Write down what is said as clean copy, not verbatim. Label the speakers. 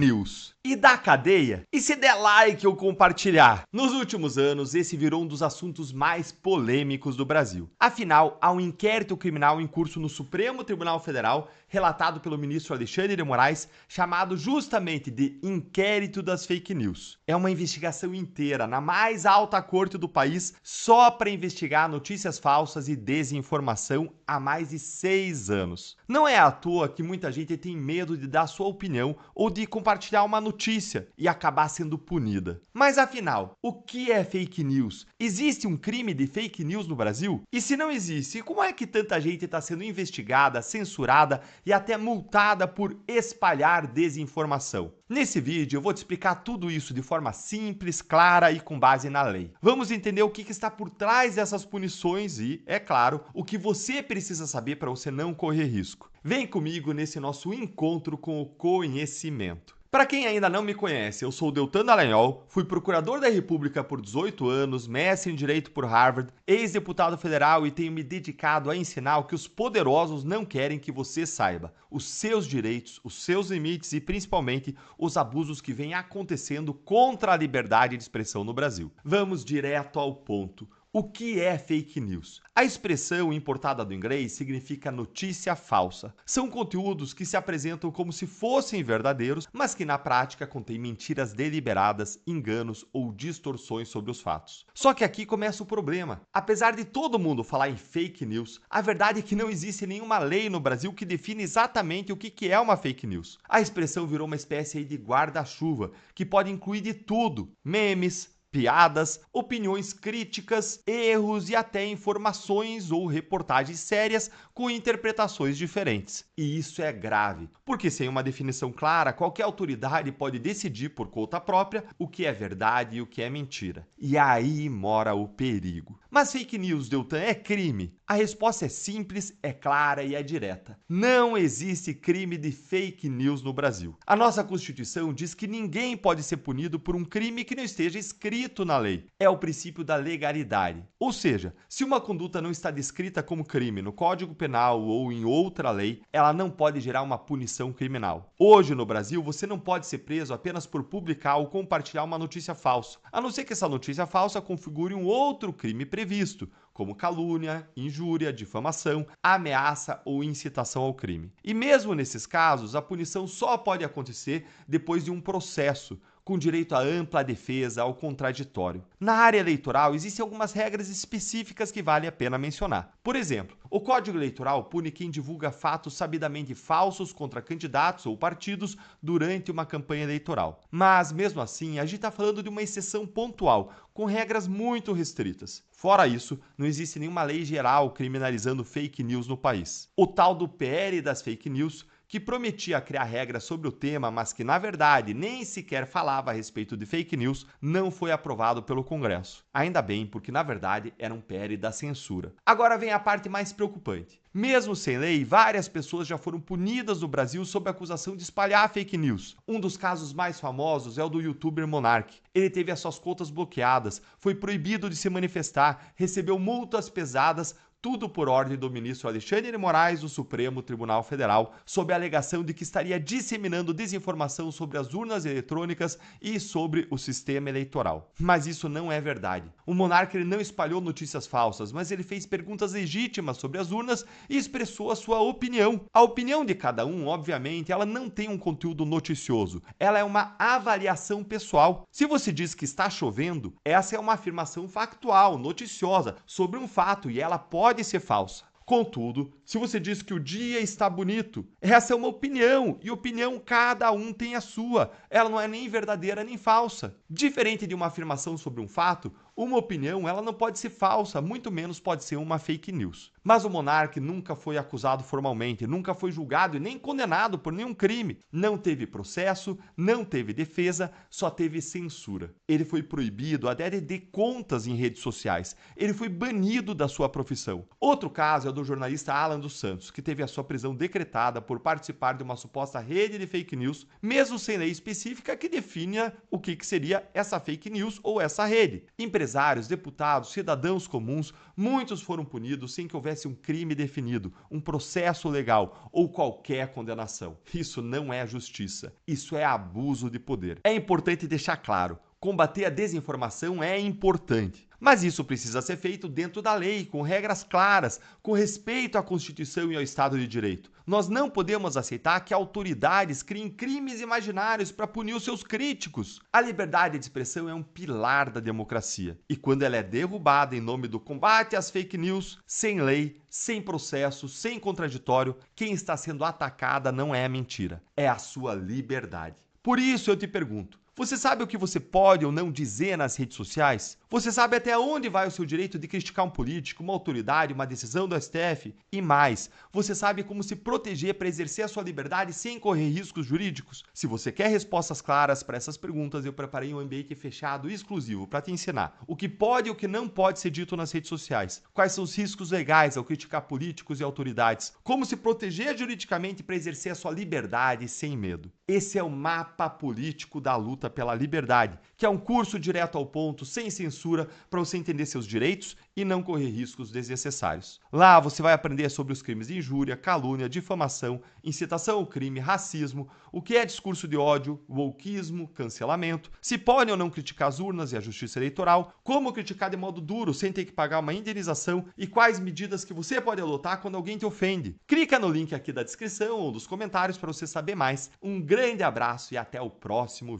Speaker 1: News. E da cadeia? E se der like ou compartilhar? Nos últimos anos, esse virou um dos assuntos mais polêmicos do Brasil. Afinal, há um inquérito criminal em curso no Supremo Tribunal Federal, relatado pelo ministro Alexandre de Moraes, chamado justamente de Inquérito das Fake News. É uma investigação inteira na mais alta corte do país só para investigar notícias falsas e desinformação há mais de 6 anos. Não é à toa que muita gente tem medo de dar sua opinião ou de compartilhar uma notícia e acabar sendo punida. Mas afinal, o que é fake news? Existe um crime de fake news no Brasil? E se não existe, como é que tanta gente está sendo investigada, censurada e até multada por espalhar desinformação? Nesse vídeo eu vou te explicar tudo isso de forma simples, clara e com base na lei. Vamos entender o que está por trás dessas punições e, é claro, o que você precisa saber para você não correr risco. Vem comigo nesse nosso encontro com o conhecimento. Para quem ainda não me conhece, eu sou o Deltan Dallagnol, fui procurador da República por 18 anos, mestre em Direito por Harvard, ex-deputado federal e tenho me dedicado a ensinar o que os poderosos não querem que você saiba, os seus direitos, os seus limites e principalmente os abusos que vêm acontecendo contra a liberdade de expressão no Brasil. Vamos direto ao ponto. O que é fake news? A expressão importada do inglês significa notícia falsa. São conteúdos que se apresentam como se fossem verdadeiros, mas que na prática contêm mentiras deliberadas, enganos ou distorções sobre os fatos. Só que aqui começa o problema. Apesar de todo mundo falar em fake news, a verdade é que não existe nenhuma lei no Brasil que define exatamente o que é uma fake news. A expressão virou uma espécie de guarda-chuva, que pode incluir de tudo: memes, piadas, opiniões críticas, erros e até informações ou reportagens sérias com interpretações diferentes. E isso é grave, porque sem uma definição clara, qualquer autoridade pode decidir por conta própria o que é verdade e o que é mentira. E aí mora o perigo. Mas fake news, Deltan, é crime? A resposta é simples, é clara e é direta. Não existe crime de fake news no Brasil. A nossa Constituição diz que ninguém pode ser punido por um crime que não esteja escrito na lei. É o princípio da legalidade. Ou seja, se uma conduta não está descrita como crime no Código Penal ou em outra lei, ela não pode gerar uma punição criminal. Hoje no Brasil, você não pode ser preso apenas por publicar ou compartilhar uma notícia falsa, a não ser que essa notícia falsa configure um outro crime previsto, como calúnia, injúria, difamação, ameaça ou incitação ao crime. E mesmo nesses casos, a punição só pode acontecer depois de um processo, com direito à ampla defesa, ao contraditório. Na área eleitoral, existem algumas regras específicas que vale a pena mencionar. Por exemplo, o Código Eleitoral pune quem divulga fatos sabidamente falsos contra candidatos ou partidos durante uma campanha eleitoral. Mas, mesmo assim, a gente está falando de uma exceção pontual, com regras muito restritas. Fora isso, não existe nenhuma lei geral criminalizando fake news no país. O tal do PL das fake news, que prometia criar regras sobre o tema, mas que na verdade nem sequer falava a respeito de fake news, não foi aprovado pelo Congresso. Ainda bem, porque na verdade era um PL da censura. Agora vem a parte mais preocupante. Mesmo sem lei, várias pessoas já foram punidas no Brasil sob a acusação de espalhar fake news. Um dos casos mais famosos é o do youtuber Monark. Ele teve as suas contas bloqueadas, foi proibido de se manifestar, recebeu multas pesadas, tudo por ordem do ministro Alexandre de Moraes do Supremo Tribunal Federal, sob a alegação de que estaria disseminando desinformação sobre as urnas eletrônicas e sobre o sistema eleitoral. Mas isso não é verdade. O monarca ele não espalhou notícias falsas, mas ele fez perguntas legítimas sobre as urnas e expressou a sua opinião. A opinião de cada um, obviamente, ela não tem um conteúdo noticioso. Ela é uma avaliação pessoal. Se você diz que está chovendo, essa é uma afirmação factual, noticiosa, sobre um fato e ela pode ser falsa. Contudo, se você diz que o dia está bonito, essa é uma opinião, e opinião cada um tem a sua. Ela não é nem verdadeira nem falsa. Diferente de uma afirmação sobre um fato, uma opinião ela não pode ser falsa, muito menos pode ser uma fake news. Mas o monarca nunca foi acusado formalmente, nunca foi julgado e nem condenado por nenhum crime. Não teve processo, não teve defesa, só teve censura. Ele foi proibido até de contas em redes sociais. Ele foi banido da sua profissão. Outro caso é o do jornalista Alan dos Santos, que teve a sua prisão decretada por participar de uma suposta rede de fake news, mesmo sem lei específica que defina o que seria essa fake news ou essa rede. Empresários, deputados, cidadãos comuns, muitos foram punidos sem que houvesse houvesse um crime definido, um processo legal ou qualquer condenação. Isso não é justiça, isso é abuso de poder. É importante deixar claro, combater a desinformação é importante. Mas isso precisa ser feito dentro da lei, com regras claras, com respeito à Constituição e ao Estado de Direito. Nós não podemos aceitar que autoridades criem crimes imaginários para punir os seus críticos. A liberdade de expressão é um pilar da democracia. E quando ela é derrubada em nome do combate às fake news, sem lei, sem processo, sem contraditório, quem está sendo atacada não é a mentira, é a sua liberdade. Por isso eu te pergunto, você sabe o que você pode ou não dizer nas redes sociais? Você sabe até onde vai o seu direito de criticar um político, uma autoridade, uma decisão do STF? E mais, você sabe como se proteger para exercer a sua liberdade sem correr riscos jurídicos? Se você quer respostas claras para essas perguntas, eu preparei um ambiente fechado exclusivo para te ensinar o que pode e o que não pode ser dito nas redes sociais, quais são os riscos legais ao criticar políticos e autoridades, como se proteger juridicamente para exercer a sua liberdade sem medo. Esse é o Mapa Político da Luta pela Liberdade, que é um curso direto ao ponto, sem censura, para você entender seus direitos e não correr riscos desnecessários. Lá você vai aprender sobre os crimes de injúria, calúnia, difamação, incitação ao crime, racismo, o que é discurso de ódio, wokeismo, cancelamento, se pode ou não criticar as urnas e a justiça eleitoral, como criticar de modo duro sem ter que pagar uma indenização e quais medidas que você pode adotar quando alguém te ofende. Clica no link aqui da descrição ou dos comentários para você saber mais. Um grande abraço e até o próximo vídeo.